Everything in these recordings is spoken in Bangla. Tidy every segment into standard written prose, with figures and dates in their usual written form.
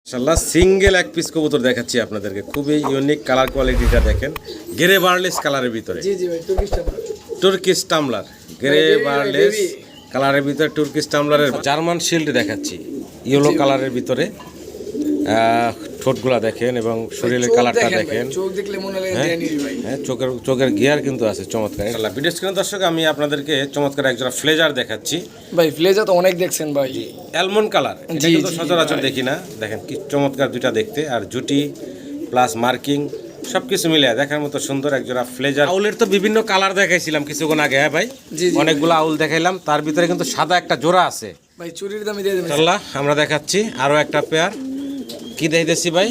মাশাআল্লাহ সিঙ্গেল এক পিস কবুতর দেখাচ্ছি আপনাদেরকে, খুবই ইউনিক কালার কোয়ালিটিটা দেখেন, গ্রে বার্লেস কালারের ভিতরে। জি জি ভাই, তুর্কিশ টামলার, গ্রে বার্লেস কালারের ভিতরে তুর্কিশ টামলারের জার্মান শিল্ড দেখাচ্ছি, ইয়েলো কালারের ভিতরে। ঠোঁটগুলা দেখেন এবং শরীরের কালারটা দেখেন, চোখ দেখলে মনে লাগে ড্যানিশ ভাই। হ্যাঁ, চোখের গিয়ার কিন্তু আছে চমৎকার। ভিডিও স্ক্রিনে দর্শক আমি আপনাদেরকে চমৎকার একজোড়া ফ্লেজার দেখাচ্ছি ভাই। ফ্লেজার তো অনেক দেখছেন ভাই, অ্যালমন্ড কালার, এটা কিন্তু সচরাচর দেখি না। দেখেন কি চমৎকার দুইটা দেখতে, আর জুটি প্লাস মার্কিং সবকিছু মিলে দেখার মতো সুন্দর একজোড়া ফ্লেজার। আউলের তো বিভিন্ন কালার দেখাইছিলাম কিছুক্ষণ আগে, হ্যাঁ ভাই, অনেকগুলো আউল দেখাইলাম, তার ভিতরে কিন্তু সাদা একটা জোড়া আছে ভাই। চুরির দামে দিয়ে দেবেন ইনশাআল্লাহ। আমরা দেখাচ্ছি আরো একটা পেয়ার, কি দেখাইতেছি ভাই,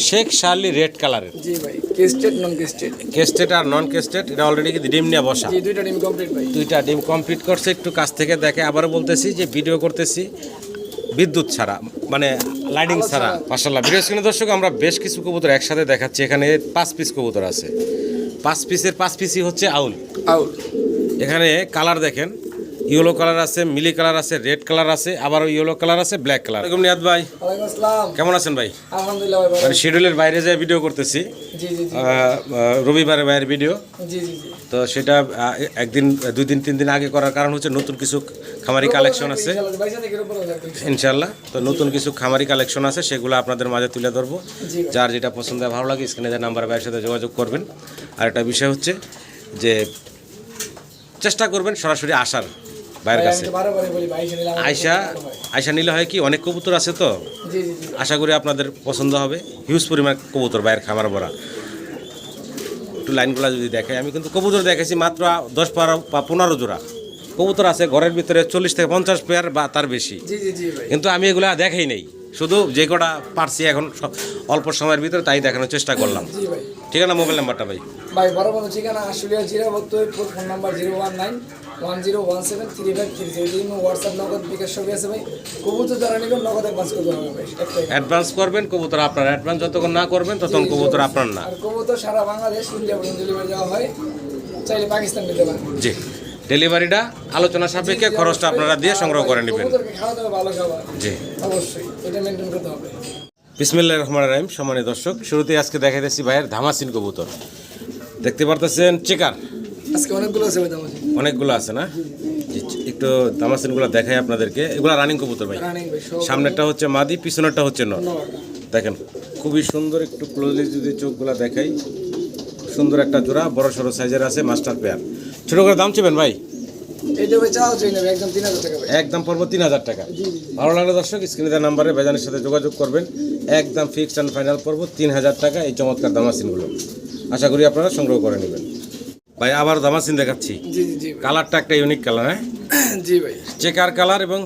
শেখ শার্লি রেড কালারের। জি ভাই, কেস্টেড নন কেস্টেড, কেস্টেড আর নন কেস্টেড। এটা অলরেডি কি ডিম নিয়ে বসা? জি, দুইটা ডিম কমপ্লিট ভাই, দুইটা ডিম কমপ্লিট করছে। একটু কাছ থেকে দেখে, আবারও বলতেছি যে ভিডিও করতেছি বিদ্যুৎ ছাড়া, মানে লাইটিং ছাড়া। মাশাআল্লাহ ভিডিও স্ক্রিনে দর্শক আমরা বেশ কিছু কবুতর একসাথে দেখাচ্ছি। এখানে 5 পিস কবুতর আছে, 5 পিসের 5 পিসই হচ্ছে আউল। এখানে কালার দেখেন, ইয়েলো কালার আছে, মিলি কালার আছে, রেড কালার আছে, আবারও ইয়েলো কালার আছে, ব্ল্যাক কালার। ওয়ালাইকুম নিয়াদ ভাই, ওয়ালাইকুম আসসালাম, কেমন আছেন ভাই? আলহামদুলিল্লাহ ভাই। মানে শিডিউলের বাইরে যায় ভিডিও করতেছি, জি জি জি, রবিবারে ভাইয়ের ভিডিও। জি জি জি, তো সেটা একদিন 2 দিন 3 দিন আগে করার কারণ হচ্ছে নতুন কিছু খামারি কালেকশন আছে ইনশাআল্লাহ। তো নতুন কিছু খামারি কালেকশন আছে, সেগুলো আপনাদের মাঝে তুলে ধরবো। যার যেটা পছন্দ হয় ভালো লাগে স্ক্রিনে দেওয়া নাম্বার ভাইয়ের সাথে যোগাযোগ করবেন। আর একটা বিষয় হচ্ছে যে চেষ্টা করবেন সরাসরি আসার ভাইয়ের কাছে। আয়সা নিলে হয় কি, অনেক কবুতর আছে তো, আশা করি আপনাদের পছন্দ হবে। হিউজ পরিমাণ কবুতর ভাইয়ের খামার ভরা। একটু লাইনগুলো যদি দেখে, আমি কিন্তু কবুতর দেখেছি মাত্র 10 বা 15 জোড়া কবুতর আছে ঘরের ভিতরে, 40 থেকে 50 পেয়ার বা তার বেশি। কিন্তু আমি এগুলা দেখাই নেই, শুধু যে কটা পারছি এখন অল্প সময়ের ভিতরে তাই দেখানোর চেষ্টা করলাম। ঠিকানা, মোবাইল নাম্বারটা ভাই। বরাবর ঠিকানা আশুলিয়া জিরাবত্তর, ফোন নাম্বার 01910173533। হোয়াটসঅ্যাপ নগদ বিকাশ সবই আছে ভাই। কবুতর যারা নেবেন নগদ অ্যাডভান্স করতে হবে ভাই, অ্যাডভান্স করবেন, কবুতর আপনার। অ্যাডভান্স যতক্ষণ না করবেন ততক্ষণ কবুতর আপনার না। আর কবুতর সারা বাংলাদেশ ইন্ডিয়া পর্যন্ত ডেলিভারি দেওয়া হয়, চাইলে পাকিস্তান নিতে পারেন। জি, ডেলিভারিটা আলোচনা সাপেক্ষে খরচটা আপনারা দিয়ে সংগ্রহ করে নেবেন। জি, অবশ্যই এটা মেনটেন করতে হবে। বিসমিল্লাহির রহমানির রহিম। সম্মানিত দর্শক, শুরুতেই আজকে দেখাইতেছি ভাইয়ের ধামাসিন কবুতর। দেখতে পারতেছেন চেকার, আজকে অনেকগুলো আছে ভাই, ধামাসিন অনেকগুলো আছে না? একটু ধামাসিনগুলো দেখাই আপনাদেরকে। এগুলো রানিং কবুতর ভাই। সামনেরটা হচ্ছে মাদি, পিছনেরটা হচ্ছে নর। দেখেন খুবই সুন্দর, একটু ক্লোজলি যদি চোখগুলো দেখাই, সুন্দর একটা জোড়া, বড় সড়ো সাইজের আছে, মাস্টার পেয়ার। ছোট করে দাম চেবেন ভাই? একদম পড়বো 3000 টাকা। ভালো লাগলে দর্শক স্ক্রিনে দেওয়া নাম্বারে বেজানের সাথে যোগাযোগ করবেন। একদম ফিক্সড অ্যান্ড ফাইনাল পড়বো 3000 টাকা এই চমৎকার দামাসিনগুলো। আশা করি আপনারা সংগ্রহ করে নেবেন। ভাই আবার দামাসিন দেখাচ্ছি। কালারটা একটা ইউনিক কালার, হ্যাঁ জি ভাই, চেকার কালার এবং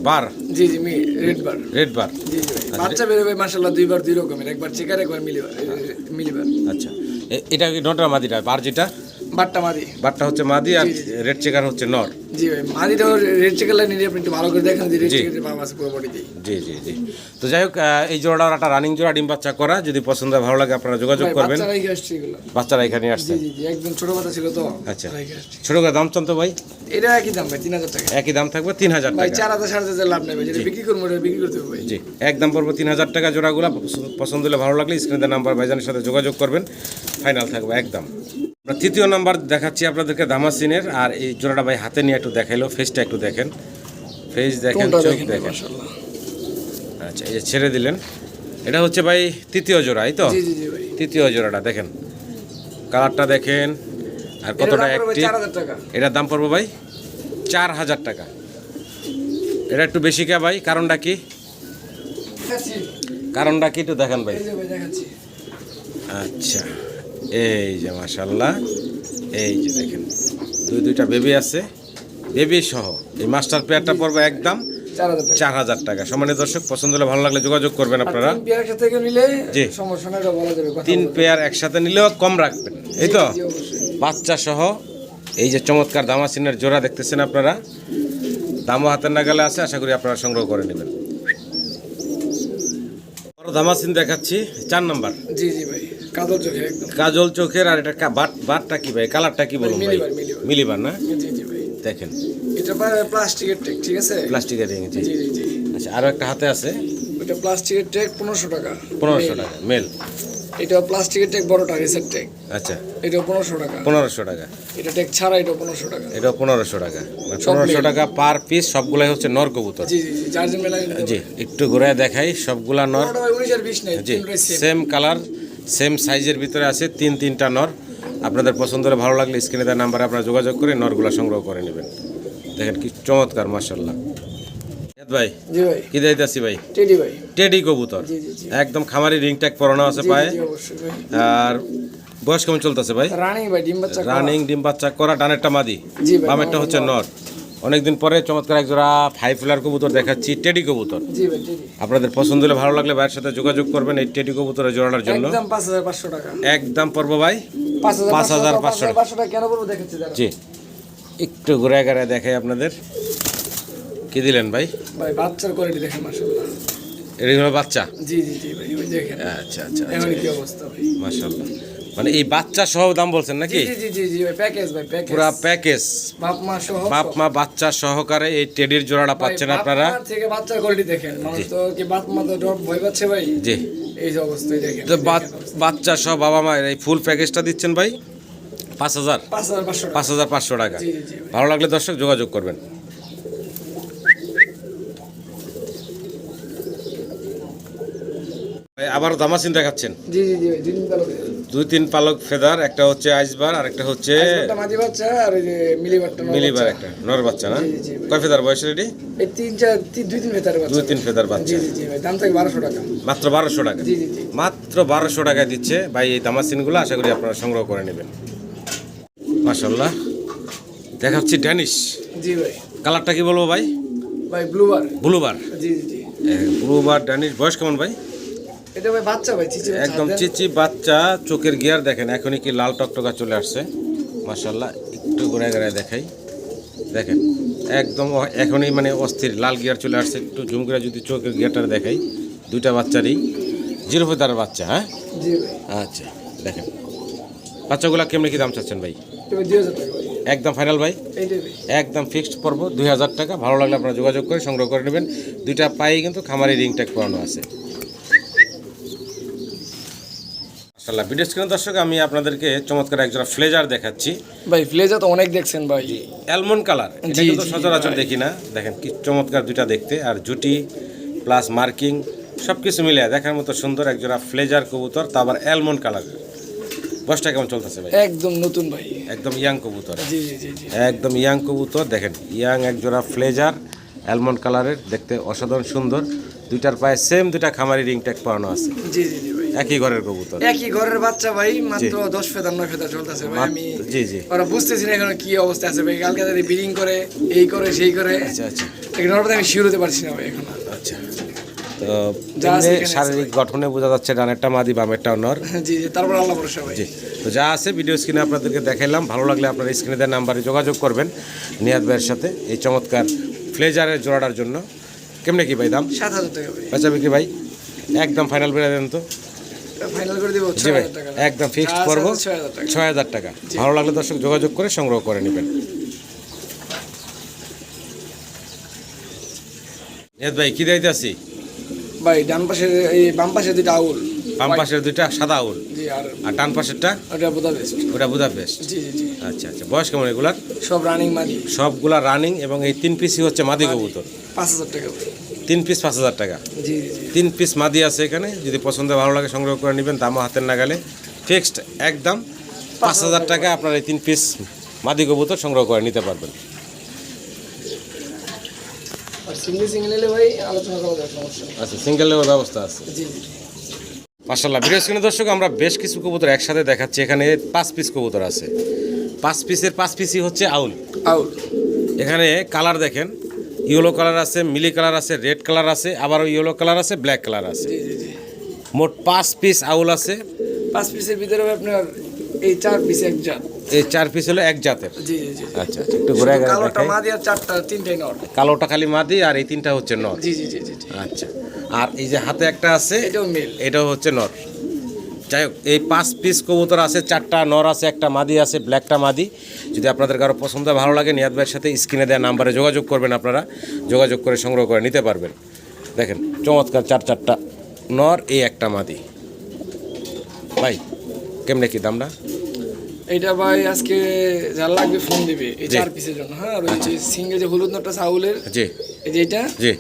বার। জি জি, রেড বার। জি জি ভাই, বাচ্চা বেরোবে মাশাআল্লাহ দুইবার দুই রকমের, একবার চেকার একবার মিলিবার। আচ্ছা, এটা কি নটরা মাদিটা? বার যেটা বারটা হচ্ছে মাদি, আর রেড চেকার হচ্ছে নর। জি ভাই, মাদিটা রেড চেকার লাইন নিয়ে আপনি একটু ভালো করে দেখেন, রেড চেকারের বাম আছে পুরো বডিতে। জি জি জি। তো যাই হোক, এই জোড়াটা একটা রানিং জোড়া, ডিম বাচ্চা করা। যদি পছন্দ হয় ভালো লাগে আপনারা যোগাযোগ করবেন। বাচ্চারা এখানে আসছে। জি জি, একদম ছোট বাচ্চা ছিল তো। আচ্ছা, ছোট করে দাম চান তো ভাই? এটা একই দাম ভাই, 3000 টাকা। একই দাম থাকবে 3000 টাকা ভাই। 4000 4500 লাভ নেবে, যেটা বিক্রি করব ওটা বিক্রি করতে হবে ভাই। জি, একদম পড়বে 3000 টাকা জোড়াগুলো। পছন্দ হলে ভালো লাগলে স্ক্রিনে দেওয়া নাম্বার ভাইজানের সাথে যোগাযোগ করবেন, ফাইনাল থাকবে একদম। তৃতীয় নাম্বার দেখাচ্ছি আপনাদেরকে দামাসিনের। আর এই জোড়াটা ভাই হাতে নিয়ে একটু দেখাইলো, ফেসটা একটু দেখেন, ফেস দেখেন, চোখ দেখেন। আচ্ছা, এই যে ছেড়ে দিলেন, এটা হচ্ছে ভাই তৃতীয় জোড়া, এই তো? তৃতীয় জোড়াটা দেখেন, কালারটা দেখেন, আর কতটা অ্যাক্টিভ। এটার দাম পড়বে ভাই 4000 টাকা। এটা একটু বেশি কে ভাই? কারণটা কি একটু দেখেন ভাই। আচ্ছা, এই যে মাশাআল্লাহ, এই যে দেখেন দুইটা বেবি আছে, বেবি সহ। এই মাস্টার পেয়ারটা পড়বে একদম 4000 টাকা। সম্মানিত দর্শক, পছন্দ হলে ভালো লাগলে যোগাযোগ করবেন আপনারা। জি, 3 পেয়ার একসাথে নিলেও কম রাখবেন, এই তো? বাচ্চা সহ এই যে চমৎকার দামাসিনের জোড়া দেখতেছেন আপনারা, দামও হাতের নাগালে আছে, আশা করি আপনারা সংগ্রহ করে নেবেন। দামাসিন দেখাচ্ছি 4 নাম্বার। জি জি ভাই, কাজল চোখের। আর এটা বারটা কি ভাই, কালারটা কি বলুন ভাই? মিলিবার না? জি জি ভাই, দেখেন এটা প্লাস্টিকের ট্যাগ, ঠিক আছে? প্লাস্টিকের রিং। জি জি জি। আচ্ছা, আরো একটা হাতে আছে, ওইটা প্লাস্টিকের ট্যাগ 1500 টাকা। 1500 টাকা মেল। এটা প্লাস্টিকের ট্যাগ বড়টা রেসার ট্যাগ। আচ্ছা, এটা 1500 টাকা। 1500 টাকা। এটা ট্যাগ ছাড়া এটা 1500 টাকা। এটা 1500 টাকা, মানে 1500 টাকা পার পিস। সবগুলাই হচ্ছে নর কবুতর। জি জি জি, জার্সি মেলাইন। জি, একটু ঘুরে দেখাই, সবগুলা নর। 19 আর 20 নাই, জি, তিনটাই সেম। সেম কালার, সেম সাইজের ভিতরে আছে, তিনটা নর। আপনাদের পছন্দ হলে, ভালো লাগলে স্ক্রিনে দেওয়া নাম্বারে আপনারা যোগাযোগ করে নরগুলা সংগ্রহ করে নেবেন। দেখেন কি চমৎকার, মাশাআল্লাহ। ভাই জি ভাই, কি দিতেছি ভাই? টেডি ভাই। টেডি কবুতর, জি জি জি, একদম খামারি রিং ট্যাগ পরানো আছে পায়ে। জি অবশ্যই ভাই। আর বয়স কেমন চলতেছে ভাই? রানিং ভাই, ডিম বাচ্চা করা। রানিং, ডিম বাচ্চা করা। ডানেরটা মাদি, জি ভাই, বামেরটা হচ্ছে নর। অনেকদিন পরে চমৎকার এক জোড়া হাই ফ্লার কবুতর দেখাচ্ছি, টেডি কবুতর। জি ভাই, টেডি। আপনাদের পছন্দ হলে, ভালো লাগলে ভাইয়ের সাথে যোগাযোগ করবেন এই টেডি কবুতরের জোড়াটার জন্য। একদম 5500 টাকা। একদম পড়বো ভাই 5500 টাকা। কেন বলবো দেখাচ্ছি দাঁড়া। জি, একটু ঘুরে ঘুরে দেখাই আপনাদের। কি দিলেন ভাই? ভাই বাচ্চার কোয়ালিটি দেখেন মাশাআল্লাহ। এটা হলো বাচ্চা। জি জি জি ভাই, ওই দেখেন। আচ্ছা আচ্ছা, এখন কি অবস্থা ভাই? মাশাআল্লাহ। মানে এই বাচ্চা সহ দাম বলছেন নাকি? জি জি জি জি ভাই, প্যাকেজ ভাই, প্যাকেজ। পুরা প্যাকেজ, বাপ মা সহ। বাপ মা বাচ্চা সহকারে এই টেডির জোড়াটা পাচ্ছেন আপনারা। বাপ মা থেকে বাচ্চার কোয়ালিটি দেখেন। মানুষ তো কি বাপ মা তো ডর ভয় পাচ্ছে ভাই। জি, এই যে অবস্থায় দেখেন। তো বাচ্চা সহ বাবা মায়ের এই ফুল প্যাকেজটা দিচ্ছেন ভাই 5000 5500 টাকা। 5500 টাকা। জি জি জি ভাই। ভালো লাগলে দর্শক যোগাযোগ করবেন। ভাই আবারও দামাসিন দেখাচ্ছেন। জি জি জি ভাই, দুই দিন কালো। 2-3 পালক ফেদার, একটা হচ্ছে আইসবার আর একটা হচ্ছে একটা মাঝি বাচ্চা আর এই যে মিলিবারটা নর মিলিবার, বাচ্চা। একটা নর বাচ্চা না? জি, জি, ভাই। কয় ফেদার বয়স রেডি? এই তিন চার দুই তিন ভেতরে বাচ্চা। 2-3 ফেদার বাচ্চা। জি জি জি ভাই, দাম থাকে 1200 টাকা। মাত্র 1200 টাকা। জি জি জি। মাত্র 1200 টাকায় দিচ্ছে ভাই এই দামাসিনগুলো। আশা করি আপনারা সংগ্রহ করে নেবেন। মাশাআল্লাহ। দেখাচ্ছি ড্যানিশ। জি ভাই। কালারটা কি বলবো ভাই? ভাই ব্লুবার। ব্লুবার। জি জি জি। ব্লুবার ড্যানিশ। বয়স কেমন ভাই? এটা ভাই বাচ্চা ভাই, চিচি বাচ্চা। একদম চিচি বাচ্চা। চোখের গিয়ার দেখেন, এখনই কি লাল টকটকা চলে আসছে। মাশাআল্লাহ। একটু ঘুরে ঘুরে দেখাই, দেখেন একদম এখনই মানে অস্থির লাল গিয়ার চলে আসছে। একটু ঝুম করে যদি চোখের গিয়ারটা দেখাই, দুইটা বাচ্চারই 0 ফেদার বাচ্চা। হ্যাঁ, জি ভাই। আচ্ছা, দেখেন বাচ্চাগুলা কেমনি কি দাম চাচ্ছেন ভাই? এটা ভাই 2000 টাকা ভাই। একদম ফাইনাল ভাই, এইটাই ভাই। একদম ফিক্সড পড়ব 2000 টাকা। ভালো লাগলে আপনারা যোগাযোগ করে সংগ্রহ করে নেবেন। দুইটা পায়ে কিন্তু খামারি রিং ট্যাগ করানো আছে। মাশাআল্লাহ। ভিডিও স্ক্রিনে দর্শক আমি আপনাদেরকে চমৎকার একজোড়া ফ্লেজার দেখাচ্ছি। ভাই ফ্লেজা তো অনেক দেখছেন ভাই। অ্যালমন্ড কালার, এটা জি, কিন্তু জি, সচরাচর ভাই। দেখি না। দেখেন কি চমৎকার দুইটা দেখতে, আর জুটি প্লাস মার্কিং সব কিছু মিলে দেখার মতো সুন্দর একজোড়া ফ্লেজার কবুতর, তা আবার অ্যালমন্ড কালার। বয়সটা কেমন চলতেছে ভাই? একদম নতুন ভাই। একদম ইয়াং কবুতর। জি জি জি জি। একদম ইয়াং কবুতর। দেখেন ইয়াং একজোড়া ফ্লেজার অ্যালমন্ড কালারের, দেখতে অসাধারণ সুন্দর। দুইটার পায়ে সেম দুইটা খামারি রিং ট্যাগ পাওয়ানো আছে। জি জি জি ভাই। একই ঘরের কবুতর। একই ঘরের বাচ্চা ভাই, মাত্র 10 ফেদার 9 ফেদার চলতেছে ভাই। আমি জি জি। ওরা বুঝতেছি না এখন কি অবস্থা আছে ভাই। কালকে তাদের ব্রিডিং করে, এই করে সেই করে। আচ্ছা আচ্ছা এখন ওরা আমি শিওর হতে পারছি না ভাই এখন। আচ্ছা। তো যা আছে এমনি এখানে আছে শারীরিক গঠনে বোঝা যাচ্ছে ডানেরটা মাদি, বামেরটাও নর। জি জি, তারপর আল্লাহ ভরসা ভাই। জি, তো যা আছে ভিডিও স্ক্রিনে আপনাদেরকে দেখাইলাম। ভালো লাগলে আপনারা স্ক্রিনে দেওয়া নাম্বারে যোগাযোগ করবেন নিয়াদ ভাইয়ের সাথে এই চমৎকার ফ্লেজারের জোড়াটার জন্য। কেমনে কি ভাই দাম? 7000 টাকা ভাই। বেচা বিক্রি ভাই একদম ফাইনাল বেড়ে দেন তো। ফাইনাল করে দিব জি ভাই, 6000 টাকা। একদম ফিক্সড করবো 6000 টাকা। 6000 টাকা। ভালো লাগলে দর্শক যোগাযোগ করে সংগ্রহ করে নেবেন। নিয়াদ ভাই কি দিতে আছি? ভাই ডান পাশে এই বাম পাশে দুইটা আউল। বাম পাশের দুইটা সাদা আউল, জি, আর আর ডান পাশেরটা ওটা বুদা বেস্ট। ওটা বুদাপেস্ট। জি জি জি। আচ্ছা আচ্ছা, বয়স কেমন এগুলার? সব রানিং মাদি। সবগুলা রানিং, এবং এই 3 পিসই হচ্ছে মাদি কবুতর। 5000 টাকা ভাই। 3 পিস 5000 টাকা। জি জি জি। 3 পিস মাদি আছে এখানে। যদি পছন্দ ভালো লাগে সংগ্রহ করে নেবেন। দামও হাতের নাগালে, ফিক্সড একদম 5000 টাকা। আপনার এই 3 পিস মাদি কবুতর সংগ্রহ করে নিতে পারবেন। আর সিঙ্গেল নিলে ভাই আলোচনা করা যাবে, সমস্যা নেই। আচ্ছা, সিঙ্গেলের ব্যবস্থা আছে। জি জি। মাশাআল্লাহ। ভিডিও স্ক্রিনে দর্শক আমরা বেশ কিছু কবুতর একসাথে দেখাচ্ছি। এখানে 5 পিস কবুতর আছে। 5 পিসের 5 পিসই হচ্ছে আউল। আউল। এখানে কালার দেখেন, ইয়েলো কালার আছে, মিলি কালার আছে, রেড কালার আছে, আবারও ইয়েলো কালার আছে, ব্ল্যাক কালার আছে। জি জি জি। মোট 5 পিস আউল আছে। 5 পিসের ভিতরে আপনার এই 4 পিস এক জাত। এই 4 পিস হলো এক জাতের। জি জি জি। আচ্ছা আচ্ছা, একটু ঘুরে ঘুরে কালোটা দেখাই। মাদি আর চারটা তিনটাই নর। কালোটা খালি মাদি, আর এই 3টা হচ্ছে নর। জি জি জি জি জি। আচ্ছা, আর এই যে হাতে একটা আছে, এটাও মেল। এটাও হচ্ছে নর। যাই হোক, এই 5 পিস কবুতর আছে, 4টা নর আছে, একটা মাদি আছে, ব্ল্যাকটা মাদি। যদি আপনাদের কারো পছন্দ ভালো লাগে নিয়াদ ভাইয়ের সাথে স্ক্রিনে দেওয়া নাম্বারে যোগাযোগ করবেন। আপনারা যোগাযোগ করে সংগ্রহ করে নিতে পারবেন। দেখেন চমৎকার চারটা নর, এই একটা মাদি। ভাই কেমনে কি দামটা? এইটা ভাই আজকে যার লাগবে ফোন দিবে এই জি। 4 পিসের জন্য। হ্যাঁ, আর ওই যে সিঙ্গেল যে হলুদ নটটা চাউলের, জি এই যে এটা, জি,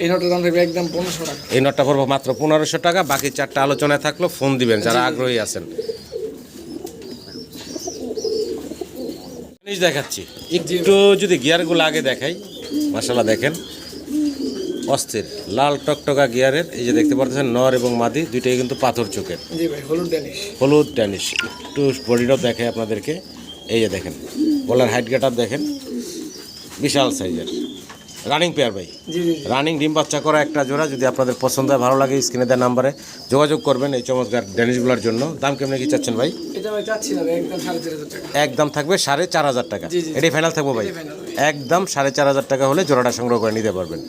এই নটটার দাম থাকবে একদম 1500 টাকা। এই নটটা পড়বো মাত্র 1500 টাকা। বাকি 4টা আলোচনায় থাকলো, ফোন দিবেন যারা আগ্রহী আছেন। জিনিস দেখাচ্ছি একটু, যদি গিয়ারগুলো আগে দেখাই, মাশাআল্লাহ দেখেন অস্থির লাল টকটকা গিয়ারের। এই যে দেখতে পাচ্ছেন নর এবং মাদি দুইটাই কিন্তু পাথর চোখের, জি ভাই, হলুদ ড্যানিশ। হলুদ ড্যানিশ। একটু বডিটাও দেখাই আপনাদেরকে। এই যে দেখেন গলার হাইট গেট আপ দেখেন, বিশাল সাইজের রানিং পেয়ার ভাই। জি জি রানিং ডিম বাচ্চা করা একটা জোড়া। যদি আপনাদের পছন্দ হয়, ভালো লাগে, স্ক্রিনে দেওয়া নাম্বারে যোগাযোগ করবেন এই চমৎকার ড্যানিশগুলোর জন্য। দাম কেমনে কি চাচ্ছেন ভাই? এটা ভাই চাচ্ছি না ভাই, একদম 4500 টাকা। একদম থাকবে 4500 টাকা। জি, জি, জি। এটাই ফাইনাল থাকবো ভাই? এটাই final। একদম 4500 টাকা হলে জোড়াটা সংগ্রহ করে নিতে পারবেন।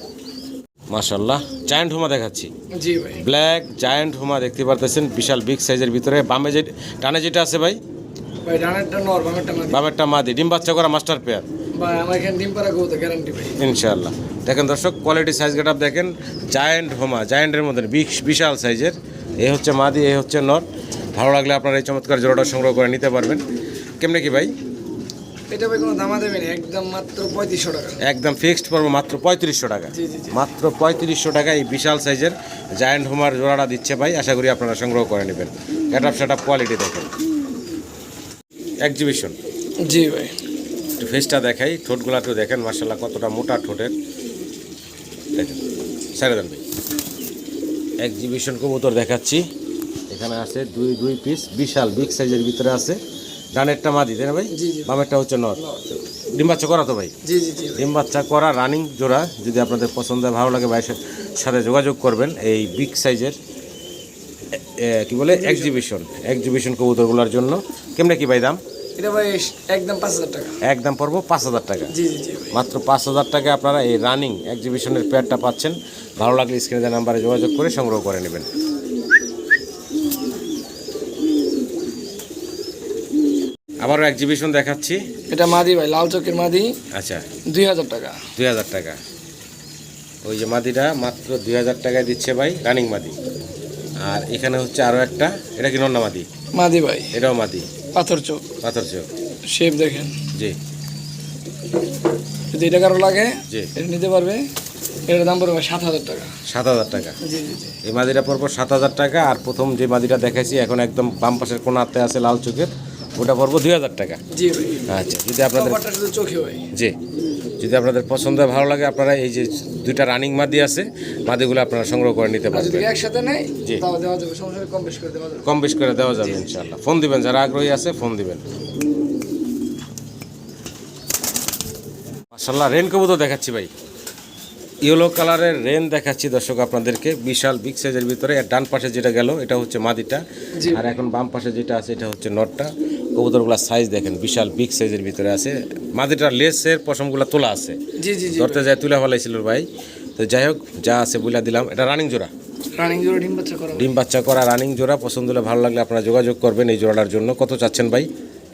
মাশাআল্লাহ, জায়ান্ট হুমা দেখাচ্ছি। জি ভাই, ব্ল্যাক জায়ান্ট হুমা দেখতে পারতেছেন, বিশাল বিগ সাইজের ভিতরে। বামে যে ডানে যেটা আছে ভাই, ভাই ডানেরটা নর, বামেরটা মাদি। বামেরটা মাদি, ডিম বাচ্চা করা মাস্টার পেয়ার ভাই আমার এখানে ডিম পাড়া গৌতে গ্যারান্টি ভাই। ইনশাআল্লাহ। দেখেন দর্শক, কোয়ালিটি সাইজ গেট আপ দেখেন, জায়ান্ট হোমা, জায়ান্টের মধ্যে বিশাল সাইজের। এই হচ্ছে মাদি, এই হচ্ছে নর। ভালো লাগলে আপনারা এই চমৎকার জোড়াটা সংগ্রহ করে নিতে পারবেন। কেমনে কি ভাই? এটা ভাই কোনো দামা দেবেন, একদম মাত্র 3500 টাকা। একদম ফিক্সড পড়বো মাত্র 3500 টাকা। জি জি জি। মাত্র 3500 টাকা এই বিশাল সাইজের জায়ান্ট হোমার জোড়াটা দিচ্ছে ভাই। আশা করি আপনারা সংগ্রহ করে নেবেন। Get up set up quality দেখেন, এক্সিবিশন। জি ভাই, একটু ফেসটা দেখাই, ঠোঁটগুলা একটু দেখেন, মার্শাল্লাহ কতটা মোটা ঠোঁটের। দেখেন ছেড়ে দেন ভাই। এক্সিবিশন কবুতর দেখাচ্ছি। এখানে আছে দুই পিস, বিশাল বিগ সাইজের ভিতরে আছে। ডানেরটা মাদি, তাই না ভাই? জি, জি। বামেরটা হচ্ছে নর। ডিম বাচ্চা করা তো ভাই? জি জি জি ভাই। ডিম বাচ্চা করা রানিং জোড়া। যদি আপনাদের পছন্দ হয়, ভালো লাগে, ভাইয়ের সাথে যোগাযোগ করবেন। এই বিগ সাইজের কি বলে এক্সিবিশন কবুতরগুলোর জন্য। কেমনে কি ভাই দাম? এটা ভাই একদম 5000 টাকা। একদম পড়বো 5000 টাকা। জি জি জি ভাই। মাত্র 5000 টাকা আপনারা এই রানিং এক্সিবিশনের পেয়ারটা পাচ্ছেন। ভালো লাগলে স্ক্রিনে দেওয়া নাম্বারে যোগাযোগ করে সংগ্রহ করে নেবেন। আবারও এক্সিবিশন দেখাচ্ছি। এটা মাদি ভাই, লাল চোখের মাদি, আচ্ছা 2000 টাকা। 2000 টাকা। ওই যে মাদিটা মাত্র 2000 টাকায় দিচ্ছে ভাই, রানিং মাদি। আর এখানে হচ্ছে আরও একটা, এটা কি নন্না মাদি? মাদি ভাই, এটাও মাদি, পাথর চোখ, পাথর চোখ। শেপ দেখেন। জি যদি এটা কারো লাগে, জি। এটা নিতে পারবে। এটার দাম পড়বে 7000 টাকা। 7000 টাকা। জি জি জি। এই মাদিটা পড়বো 7000 টাকা। আর প্রথম যে মাদিটা দেখাইছি এখন একদম বাম পাশের কোনাতে আছে লাল চোখের, ওটা পড়বো 2000 টাকা। জি ভাই, আচ্ছা, যদি আপনাদের কপারটা শুধু চোখে ভাই। জি, যদি আপনাদের পছন্দ হয়, ভালো লাগে, আপনারা এই যে দুইটা রানিং মাদি আছে, মাদিগুলো আপনারা সংগ্রহ করে নিতে আর যদি পারবেন। একসাথে নেয় জি। তাও দেওয়া যাবে, সমস্যা নেই, কম বেশি করে দেওয়া যাবে। কম বেশ করে দেওয়া যাবে ইনশাআল্লাহ। ফোন দিবেন, যারা আগ্রহী আছে ফোন দিবেন। মাশাআল্লাহ, রেন কবুতর দেখাচ্ছি ভাই। ইয়েলো কালারের রেন দেখাচ্ছি দর্শক আপনাদেরকে, বিশাল বিগ সাইজের ভিতরে। আর ডান পাশে যেটা গেল এটা হচ্ছে মাদিটা, জি। আর এখন বাম পাশে যেটা আছে এটা হচ্ছে নটটা। কবুতরগুলোর সাইজ দেখেন, বিশাল বিগ সাইজের ভিতরে আছে। মাদিটার লেসের পশমগুলো তোলা আছে, জি জি জি। ধরতে যায় তুলে ফেলাইছিল ভাই। তো যাই হোক, যা আছে বলে দিলাম। এটা রানিং জোড়া, রানিং জোড়া ডিম বাচ্চা করা ভাই। ডিম বাচ্চা করা রানিং জোড়া। পছন্দ হলে, ভালো লাগলে আপনারা যোগাযোগ করবেন এই জোড়াটার জন্য। কত চাচ্ছেন ভাই?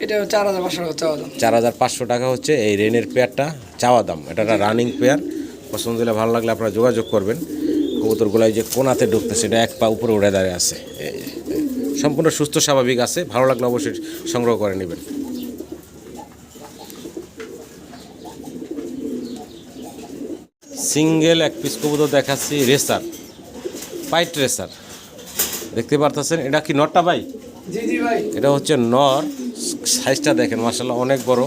এটা 4500 টাকা চাওয়া দাম। 4500 টাকা হচ্ছে এই রেনের পেয়ারটা চাওয়া দাম। এটা একটা রানিং পেয়ার। পছন্দ হলে, ভালো লাগলে আপনারা যোগাযোগ করবেন। কবুতরগুলো এই যে কোনাতে ঢুকতেছে, এটা এক পা উপরে উড়ে দাঁড়িয়ে আছে, সম্পূর্ণ সুস্থ স্বাভাবিক আছে। ভালো লাগলে অবশ্যই সংগ্রহ করে নেবেন। সিঙ্গেল এক পিস কবুতর দেখাচ্ছি, রেসার, পাইট রেসার দেখতে পারতেছেন। এটা কি নরটা ভাই? জি জি ভাই। এটা হচ্ছে নর। সাইজটা দেখেন, মাশাআল্লাহ অনেক বড়,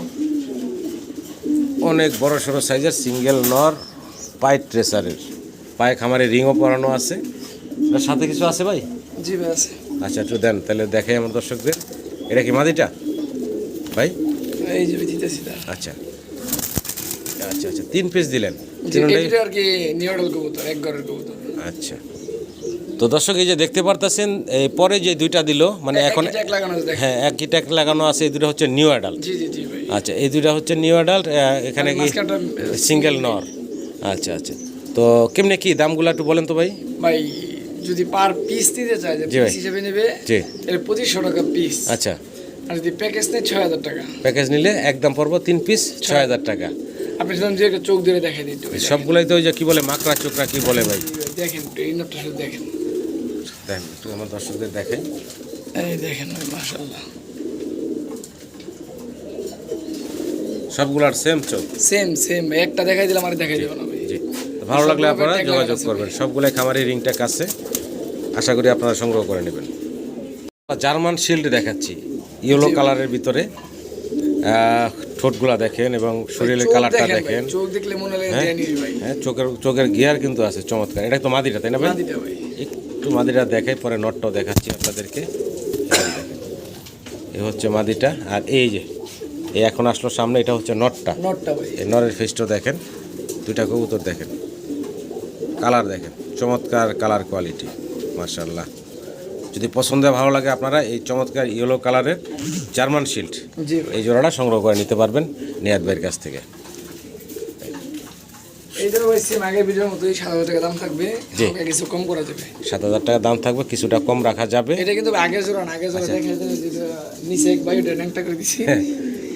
অনেক বড় সড়ো সাইজের সিঙ্গেল নর পাইট রেসারের। পায়ে খামারে রিংও পরানো আছে। এটার সাথে কিছু আছে ভাই? জি ভাই আছে। আচ্ছা, একটু দেন তাহলে দেখাই আমার দর্শকদের। এটা কি মাদিটা ভাই? এই যে দিতেছি দা। আচ্ছা আচ্ছা আচ্ছা, 3 পিস দিলেন জি, তিনটাই? এটা আর কি নিউডল কবুতর, এক ঘরের কবুতর। আচ্ছা, তো দর্শক এই যে দেখতে পারতেছেন, এই পরে যে দুইটা দিল, মানে এখন একই ট্যাগ লাগানো আছে দেখেন। হ্যাঁ একই ট্যাগ লাগানো আছে। এই দুটো হচ্ছে নিউ অ্যাডাল্ট। জি জি জি ভাই। আচ্ছা, এই দুইটা হচ্ছে নিউ অ্যাডাল্ট। এখানে কি মাঝখানটা সিঙ্গেল নর? আচ্ছা আচ্ছা, তো কেমনে কি দামগুলো একটু বলেন তো ভাই। ভাই যদি পার পিস নিতে চায়, যে জি ভাই। পিস হিসেবে নেবে, জি। তাহলে 2500 টাকা পিস। আচ্ছা, আর যদি প্যাকেজ নেয় 6000 টাকা। প্যাকেজ নিলে একদম পড়বো 3 পিস 6000 টাকা। আপনি যদি চোখ ধরে দেখাই দিতে ভাই। সবগুলাই তো ওই যে কি বলে মাকড়া চোকরা কি বলে ভাই, দেখেন এই নটটা শুধু দেখেন, দেখেন একটু আমার দর্শকদের দেখেন। এই দেখেন ভাই মাশাআল্লাহ, সবগুলার সেম চোখ। সেম সেম ভাই, একটা দেখাই দিলাম আর দেখাই দেবো না ভাই। জি, তো ভালো লাগলে আপনারা সবগুলো যোগাযোগ আছে করবেন। সবগুলাই খামারি রিংটা কাছে, আশা করি আপনারা সংগ্রহ করে নেবেন। জার্মান শিল্ড দেখাচ্ছি ইয়েলো কালারের ভিতরে, ঠোঁটগুলা দেখেন এবং শরীরের চোখ কালারটা দেখেন ভাই, দেখেন। চোখ দেখলে মনে লাগে হ্যাঁ? জানি ভাই। হ্যাঁ, চোখের গিয়ার কিন্তু আছে চমৎকার। এটা তো মাদিটা, তাই না ভাই? মাদিটা ভাই, একটু মাদিটা দেখাই, পরে নটটাও দেখাচ্ছি আপনাদেরকে। এই দেখেন, এ হচ্ছে মাদিটা, আর এই যে এই এখন আসলো সামনে, এটা হচ্ছে নটটা। নটটা ভাই, এই নরের ফেসটা দেখেন, দুইটা কবুতর দেখেন, কালার দেখেন, চমৎকার কালার কোয়ালিটি, মাশাআল্লাহ। যদি পছন্দ ভালো লাগে আপনারা এই চমৎকার ইয়েলো কালারের জার্মান শিল্ড জি ভাই। এই জোড়াটা সংগ্রহ করে নিতে পারবেন নিয়াদ ভাইয়ের কাছ থেকে। এই জন্য ভাই সেম আগের ভিডিওর মতোই 7,000 টাকা দাম থাকবে, জি। হালকা কিছু কম করা যাবে। 7,000 টাকা দাম থাকবে, কিছুটা কম রাখা যাবে। এটা কিন্তু আগের জোড়া না, আগের জোড়া দেখে যেটা নিচে এক ভাই ওটা ন্যাংটা করে দিছি, হ্যাঁ,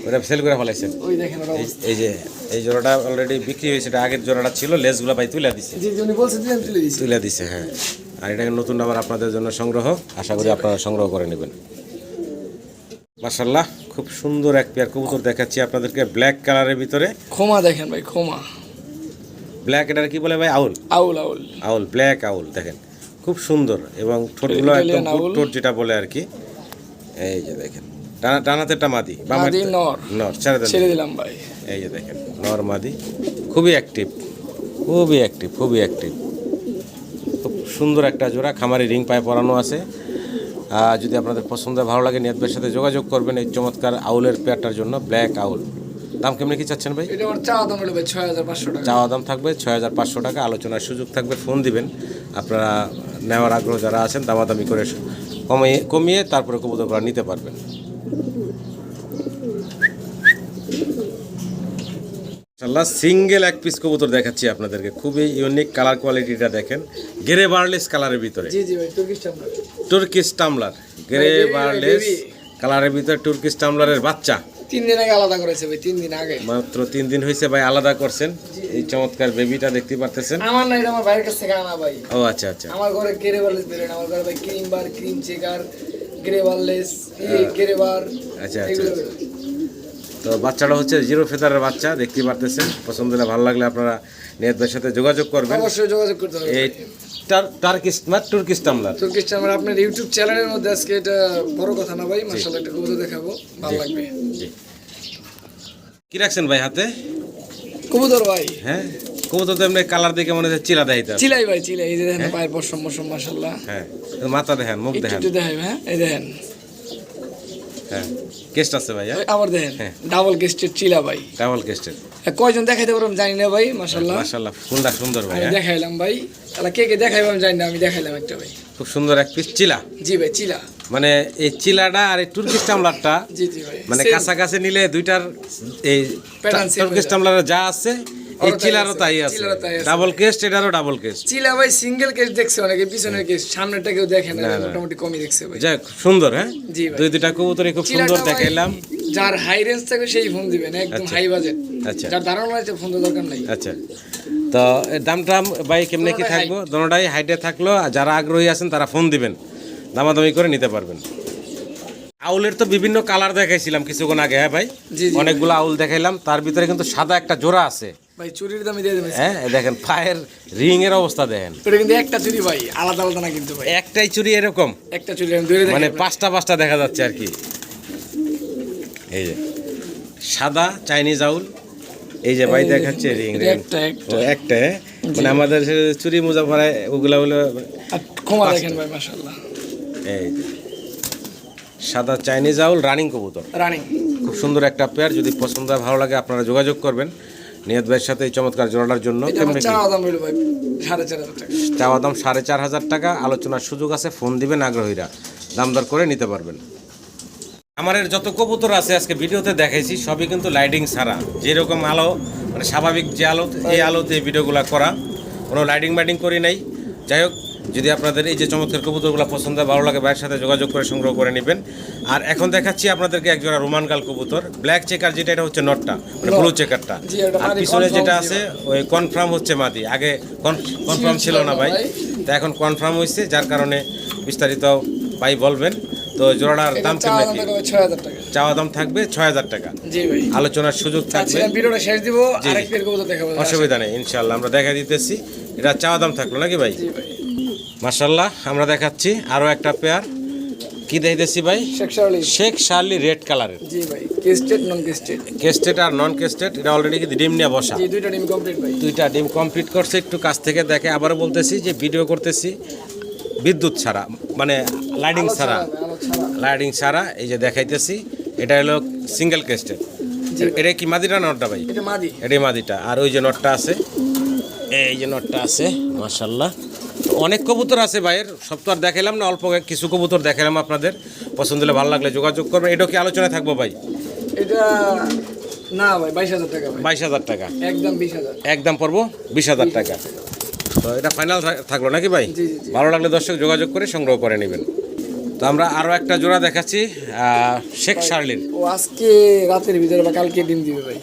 ওটা সেল করে ফেলাইছেন। ওই দেখেন ওরা এই যে এই জোড়াটা অলরেডি বিক্রি হয়েছে, এটা আগের জোড়াটা ছিল, লেসগুলো ভাই তুলে দিছে, জি উনি বলছেন দিলেন তুলে দিছি। তুলে দিছে। হ্যাঁ, আর এটা নতুন আবার আপনাদের জন্য সংগ্রহ, আশা করি আপনারা সংগ্রহ করে নেবেন। মাশাআল্লাহ, খুব সুন্দর এক পেয়ার কবুতর দেখাচ্ছি আপনাদেরকে ব্ল্যাক কালারের ভিতরে। খোমা দেখেন ভাই, খোমা ব্ল্যাক, এটার কি বলে ভাই? আউল। আউল আউল আউল, ব্ল্যাক আউল দেখেন, খুব সুন্দর এবং ঠোঁটগুলো একদম ইটালিয়ান আউল। ঠোঁট যেটা বলে আর কি। এই যে দেখেন, ডানাতেরটা মাদি, মাদি নর, নর, ছেড়ে দেন। ছেড়ে দিলাম ভাই। এই যে দেখেন, নর মাদি, খুবই অ্যাক্টিভ, খুবই অ্যাক্টিভ, খুবই অ্যাক্টিভ। খুব সুন্দর একটা জোড়া, খামারি রিং পায়ে পরানো আছে। যদি আপনাদের পছন্দ ভালো লাগে নিয়াদ ভাইয়ের সাথে যোগাযোগ করবেন এই চমৎকার আউলের পেয়ারটার জন্য, ব্ল্যাক আউল। দাম কেমনি কি চাচ্ছেন ভাই? এটা আমার চাওয়া দাম হলো ভাই 6,500 টাকা। চাওয়া দাম থাকবে 6,500 টাকা, আলোচনার সুযোগ থাকবে, ফোন দিবেন। আপনারা নেওয়ার আগ্রহ যারা আছেন দামাদামি করে কমিয়ে তারপরে কবুতরগুলো নিতে পারবেন। ইনশাআল্লাহ সিঙ্গেল এক পিস কবুতর দেখাচ্ছি আপনাদেরকে, খুবই ইউনিক কালার কোয়ালিটিটা দেখেন, গ্রে বার্লেস কালারের ভিতরে, জি জি ভাই, তুর্কিশ টামলার। তুর্কিশ টামলার, গ্রে বার্লেস কালারের ভিতরে তুর্কিশ টামলারের বাচ্চা। 3 দিন আগে আলাদা করেছে ভাই, 3 দিন আগে, মাত্র 3 দিন হয়েছে ভাই আলাদা করছেন। এই চমৎকার বেবিটা দেখতে পারতেছেন। আমার না, এটা আমার ভাইয়ের কাছ থেকে আনা ভাই। ও আচ্ছা আচ্ছা, আমার ঘরে গ্রে বারলেস বের হয় না, আমার ঘরে ভাই cream bar, cream checker, grey barless, grey bar, আচ্ছা আচ্ছা এগুলো আচ্ছা। বের হয়। তো বাচ্চাটা হচ্ছে জিরো ফেদারের বাচ্চা, দেখতে পারতেছেন। পছন্দ হলে ভালো লাগলে আপনারা নিয়াদের সাথে যোগাযোগ করবেন। অবশ্যই যোগাযোগ করতে হবে। এই তুর্কিশ টামলার। তুর্কিশ টামলার আপনার ইউটিউব চ্যানেলের মধ্যে আজকে এটা বড় কথা না ভাই, মাশাআল্লাহ একটা কবুতর দেখাবো, ভালো লাগবে। জি। কি রাখছেন ভাই হাতে? কবুতর ভাই, হ্যাঁ, কবুতর তো এমনি কালার দেখে মনে হচ্ছে চিলা দেখাইতে হবে। চিলাই ভাই, চিলাই। এই যে দেখেন পায়ের পশম মশম মাশাআল্লাহ। হ্যাঁ, মাথা দেখেন, মুখ একটু দেখেন। একটু দেখাই, হ্যাঁ এই দেখেন, হ্যাঁ, কেস্ট আছে ভাই। হ্যাঁ, ওই আবার দেখেন হ্যাঁ। ডাবল কেস্টের চিলা ভাই। ডাবল কেস্টের, কয়জন দেখাইতে পারবো আমি জানি না ভাই, মাশাআল্লাহ মাশাআল্লাহ, ফুলটা সুন্দর ভাই। আমি হ্যাঁ, দেখাইলাম ভাই, তাহলে কে কে দেখাইবো আমি জানি না, আমি দেখাইলাম একটা ভাই। খুব সুন্দর এক পিস চিলা। জি ভাই, চিলা। মানে এই চিলাটা আর এই তুর্কিশ টামলারটা জি জি ভাই, মানে same। কাছাকাছি নিলে দুইটার এই Pattern same তুর্কিশ হয়ে যায়। টামলারে যা আছে এই ওরও তাই চিলারও আছে, তাই আছে। চিলারও তাই আছে। ডাবল কেস্ট, এটারও ডাবল কেস্ট। চিলা ভাই সিঙ্গেল কেস দেখছে অনেকে, পিছনের কেস, সামনেরটা কেউ দেখে না, না, না। মোটামুটি কমই দেখছে ভাই। যাই হোক, সুন্দর। হ্যাঁ, জি ভাই। দুইটা কবুতরই খুব সুন্দর চিলাটা ভাই, দেখাইলাম। যার হাই রেঞ্জ থাকবে সেই ফোন দিবেন, একদম আচ্ছা। High budget. আচ্ছা। যার ধারণা আছে ফোন দরকার নাই। আচ্ছা, তো এর দামটা ভাই কেমনে কি দোনোটাই থাকবো? দোনোটাই হাইটে থাকলো, আর যারা আগ্রহী আছেন তারা ফোন দিবেন, দামাদামি করে নিতে পারবেন। আউলের তো বিভিন্ন কালার দেখাইছিলাম কিছুক্ষণ আগে। হ্যাঁ ভাই, জি, জি। অনেকগুলো আউল দেখাইলাম, তার ভিতরে কিন্তু সাদা একটা জোড়া আছে। ভাই চুরির দামে দিয়ে দেবেন। হ্যাঁ, দেখেন পায়ের রিং এর অবস্থা দেখেন, এটা কিন্তু একটা চুরি ভাই, আলাদা আলাদা না কিন্তু ভাই, একটাই চুরি এরকম, একটা চুরি আমি ধরে মানে দেখি। পাঁচটা দেখা যাচ্ছে আর কি। এই যে সাদা চাইনিজ আউল, এই যে ভাই দেখাচ্ছে রিং এটা রিং একটা একটা, হ্যাঁ? মানে আমাদের সে চুরি মোজা পরায় ওগুলা হলো। আর ক্ষমা দেখেন ভাই, মাশাআল্লাহ এই যে সাদা চাইনিজ আউল রানিং কবুতর, রানিং। খুব সুন্দর একটা পেয়ার। যদি পছন্দ হয় ভালো লাগে আপনারা যোগাযোগ করবেন নিয়াদ ভাইয়ের সাথে এই চমৎকার জোড়াটার জন্য। এটা আমার কেমনে কি? চাওয়া দাম হলো ভাই 4,500 টাকা। চাওয়া দাম 4,500 টাকা, আলোচনার সুযোগ আছে, ফোন দিবেন আগ্রহীরা, দাম দর করে নিতে পারবেন। আমার যত কবুতর আছে আজকে ভিডিওতে দেখাইছি সবই কিন্তু লাইটিং ছাড়া, যেরকম আলো মানে স্বাভাবিক যে আলো, এই আলোতে এই ভিডিওগুলো করা, কোনো লাইটিং করি নাই। যাই হোক, যদি আপনাদের এই যে চমৎকার কবুতরগুলো পছন্দ হয়, ভালো লাগে, ভাইয়ের সাথে যোগাযোগ করে সংগ্রহ করে নেবেন। আর এখন দেখাচ্ছি আপনাদেরকে এক জোড়া রোমান গাল কবুতর, ব্ল্যাক চেকার, যেটা এটা হচ্ছে নটটা, মানে ব্লু চেকারটা। জি, এটা আর মাদি পিছনে confirm যেটা জি আছে ওই কনফার্ম হচ্ছে মাদি, আগে কনফার্ম ছিল না ভাই, তা এখন কনফার্ম হয়েছে, যার কারণে বিস্তারিত ভাই বলবেন। তো জোড়াটার দাম কেমন কি? 6000 টাকা। চাওয়া দাম থাকবে 6000 টাকা, জি ভাই, আলোচনার সুযোগ থাকবে। আচ্ছা ভিডিওটা শেষ দিব, জি, আরেক পেয়ার কবুতর দেখাবো। অসুবিধা নেই, ইনশাল্লাহ আমরা দেখা দিতেছি। এটা চাওয়া দাম থাকলো নাকি ভাই? জি ভাই, মাশাল্লাহ, আমরা দেখাচ্ছি আরও একটা পেয়ার। কি দেখতেছি ভাই? শেখ শার্লি রেড কালারের। জি ভাই, কেস্টেড নন কেস্টেড। কেস্টেড আর নন কেস্টেড, এটা অলরেডি কি ডিম নিয়ে বসা? জি, দুইটা ডিম কমপ্লিট ভাই। দুইটা ডিম কমপ্লিট করছে। একটু কাছ থেকে দেখে, আবারও বলতেছি যে ভিডিও করতেছি বিদ্যুৎ ছাড়া, মানে লাইটিং ছাড়া, লাইটিং ছাড়া। এই যে দেখাইতেছি, এটা হলো সিঙ্গেল কেস্টেড। এটা কি মাদিটা নটটা ভাই? এটা মাদি। এটাই মাদিটা। আর ওই যে নটটা আছে, এই যে নটটা আছে, মাশাল্লাহ। অনেক কবুতর আছে ভাইয়ের, সব তো আর দেখালাম না, অল্প কিছু কবুতর দেখালাম আপনাদের। পছন্দ হলে ভালো লাগলে যোগাযোগ করবেন। এটাও কি আলোচনায় থাকবো ভাই? এটা না ভাই, 22000 টাকা ভাই। 22000 টাকা একদম 20000। একদম পড়বো 20000 টাকা। তো এটা ফাইনাল থাকলো নাকি ভাই? জি, জি, জি। ভালো লাগলে দর্শক যোগাযোগ করে সংগ্রহ করে নেবেন। তো আমরা আরও একটা জোড়া দেখাচ্ছি, শেখ শার্লির। ও আজকে রাতের ভিতরে বা কালকে ডিম দিবে ভাই।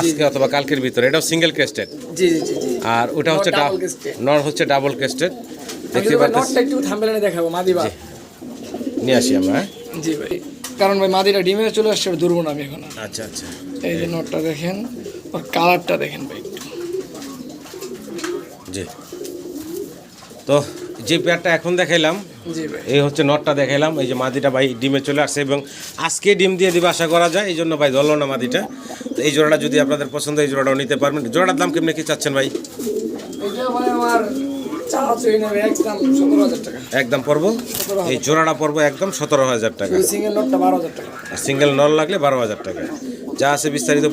আজকে অথবা কালকের ভিতরে। এটাও সিঙ্গেল কেস্টেড। জি জি জি জি। আর ওটা হচ্ছে double crested। নর হচ্ছে ডাবল কেস্টেড। দেখতে আমি ভাই পাচ্ছি, নটটা একটু থাম্বনেলে দেখাবো, মাদি বা। নিয়ে আসি আমরা, হ্যাঁ? জি ভাই, কারণ ভাই মাদিটা ডিমে চলে আসছে, ধরবো না আমি এখন। আচ্ছা আচ্ছা, এই যে নটটা দেখেন, আর কালারটা দেখেন ভাই একটু। জি। তো যে পেয়ারটা এখন দেখাইলাম, জি ভাই, এই হচ্ছে নটটা দেখাইলাম। এই যে মাদিটা ভাই ডিমে চলে আসছে এবং আজকে ডিম দিয়ে দিবে আশা করা যায়, এই জন্য ভাই ধরলো না মাদিটা। তো এই জোড়াটা যদি আপনাদের পছন্দ, এই জোড়াটাও নিতে পারবেন। জোড়াটার দাম কেমনি কি চাচ্ছেন ভাই? এটা ভাই আমার চাওয়া চুই নেবে একদম 17000 টাকা। একদম পড়বো, এই জোড়াটা পড়বো একদম 17000 টাকা। সিঙ্গেল নটটা 12000 টাকা। আর সিঙ্গেল নল লাগলে 12000 টাকা। যা আছে বিস্তারিত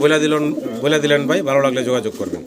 বলে দিলেন ভাই, ভালো লাগলে যোগাযোগ করবেন।